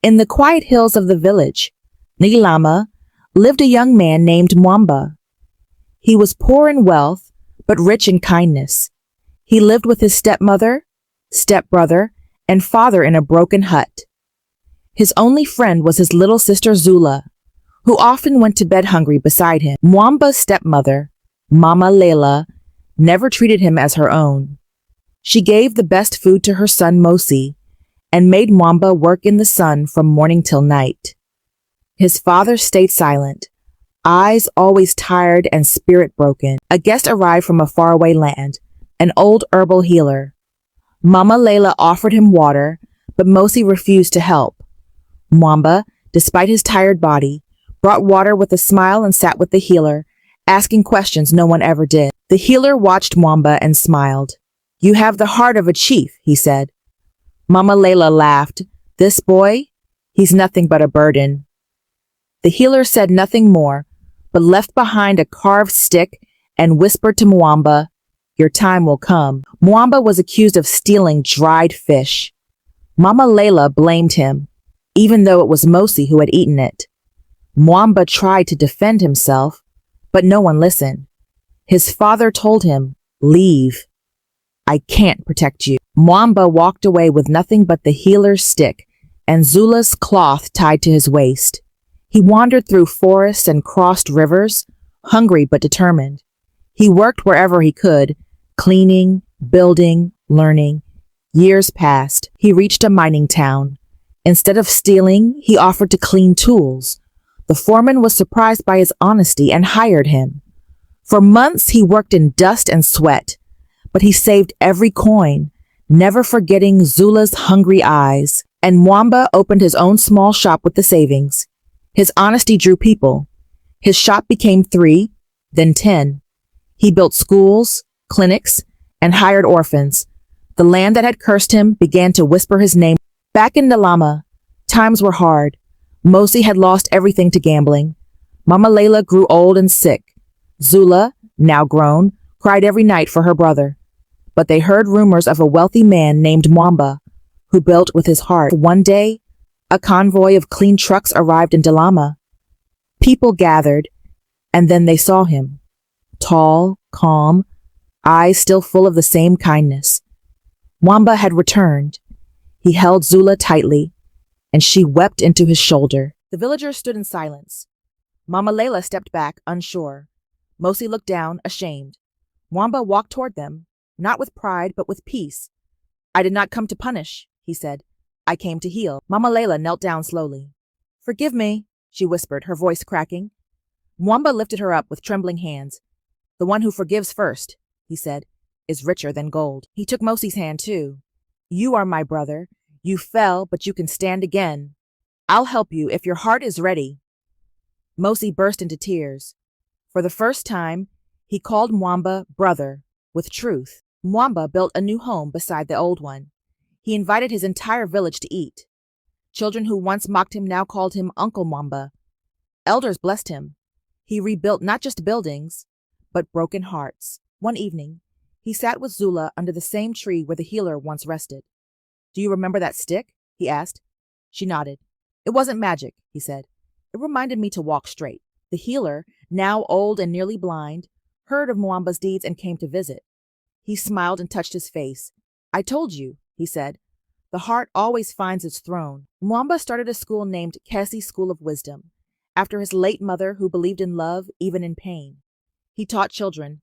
In the quiet hills of the village, Nilama, lived a young man named Mwamba. He was poor in wealth, but rich in kindness. He lived with his stepmother, stepbrother, and father in a broken hut. His only friend was his little sister Zula, who often went to bed hungry beside him. Mwamba's stepmother, Mama Layla, never treated him as her own. She gave the best food to her son Mosi and made Mwamba work in the sun from morning till night. His father stayed silent, eyes always tired and spirit broken. A guest arrived from a faraway land, an old herbal healer. Mama Layla offered him water, but Mosi refused to help. Mwamba, despite his tired body, brought water with a smile and sat with the healer, asking questions no one ever did. The healer watched Mwamba and smiled. "You have the heart of a chief," he said. Mama Layla laughed. "This boy? He's nothing but a burden." The healer said nothing more, but left behind a carved stick and whispered to Mwamba, "Your time will come." Mwamba was accused of stealing dried fish. Mama Layla blamed him, even though it was Mosi who had eaten it. Mwamba tried to defend himself, but no one listened. His father told him, "Leave. I can't protect you." Mwamba walked away with nothing but the healer's stick and Zula's cloth tied to his waist. He wandered through forests and crossed rivers, hungry but determined. He worked wherever he could, cleaning, building, learning. Years passed. He reached a mining town. Instead of stealing, he offered to clean tools. The foreman was surprised by his honesty and hired him. For months he worked in dust and sweat, but he saved every coin, never forgetting Zula's hungry eyes. And Mwamba opened his own small shop with the savings. His honesty drew people. His shop became 3, then 10. He built schools, clinics, and hired orphans. The land that had cursed him began to whisper his name. Back in Nilama, times were hard. Mosi had lost everything to gambling. Mama Layla grew old and sick. Zula, now grown, cried every night for her brother. But they heard rumors of a wealthy man named Mwamba, who built with his heart. One day, a convoy of clean trucks arrived in Nilama. People gathered, and then they saw him. Tall, calm, eyes still full of the same kindness. Mwamba had returned. He held Zula tightly, and she wept into his shoulder. The villagers stood in silence. Mama Layla stepped back, unsure. Mosi looked down, ashamed. Mwamba walked toward them, not with pride, but with peace. "I did not come to punish," he said. "I came to heal." Mama Layla knelt down slowly. "Forgive me," she whispered, her voice cracking. Mwamba lifted her up with trembling hands. "The one who forgives first," he said, "is richer than gold." He took Mosi's hand, too. "You are my brother. You fell, but you can stand again. I'll help you if your heart is ready." Mosi burst into tears. For the first time, he called Mwamba brother, with truth. Mwamba built a new home beside the old one. He invited his entire village to eat. Children who once mocked him now called him Uncle Mwamba. Elders blessed him. He rebuilt not just buildings, but broken hearts. One evening, he sat with Zula under the same tree where the healer once rested. "Do you remember that stick?" he asked. She nodded. "It wasn't magic," he said. "It reminded me to walk straight." The healer, now old and nearly blind, heard of Mwamba's deeds and came to visit. He smiled and touched his face. "I told you," he said. "The heart always finds its throne." Mwamba started a school named Kesi School of Wisdom, after his late mother who believed in love even in pain. He taught children,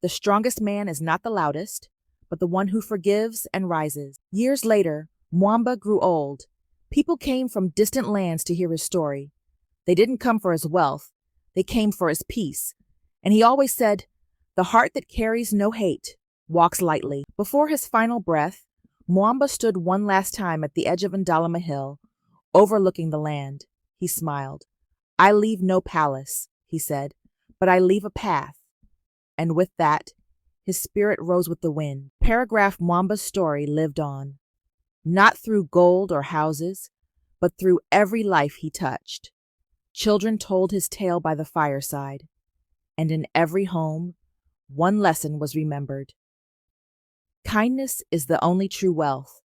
the strongest man is not the loudest, but the one who forgives and rises. Years later, Mwamba grew old. People came from distant lands to hear his story. They didn't come for his wealth. They came for his peace. And he always said, "The heart that carries no hate walks lightly." Before his final breath, Mwamba stood one last time at the edge of Ndalama Hill, overlooking the land. He smiled. "I leave no palace," he said, "but I leave a path." And with that, his spirit rose with the wind. Paragraph Mwamba's story lived on, not through gold or houses, but through every life he touched. Children told his tale by the fireside, and in every home, one lesson was remembered. Kindness is the only true wealth.